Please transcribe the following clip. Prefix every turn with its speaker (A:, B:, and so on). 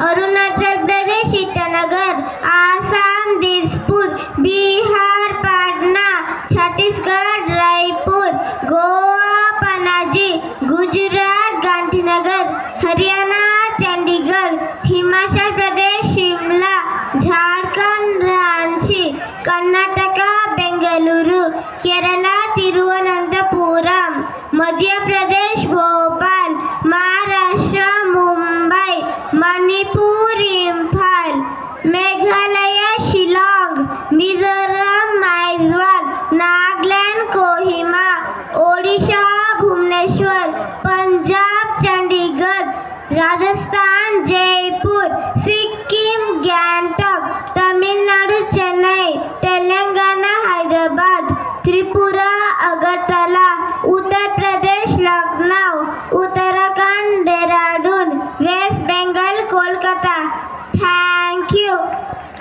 A: Arunachal Pradesh Itanagar, Assam Dispur, Bihar Patna, Chhattisgarh Raipur, Goa पणाजी, Gujarat Gandhinagar, Haryana Chandigarh, Himachal Pradesh Shimla, Jharkhand Ranchi, Karnataka Bengaluru, Kerala Thiruvananthapuram, Madhya Pradesh Bhopal, Maharashtra Mumbai, Manipur Imphal, Meghalaya Shillong, Mizoram Aizawl, Nagaland Kohima, Odisha Bhubaneswar, Punjab Chandigarh, Rajasthan Jaipur, Sikkim Gangtok, Tamil Nadu Chennai,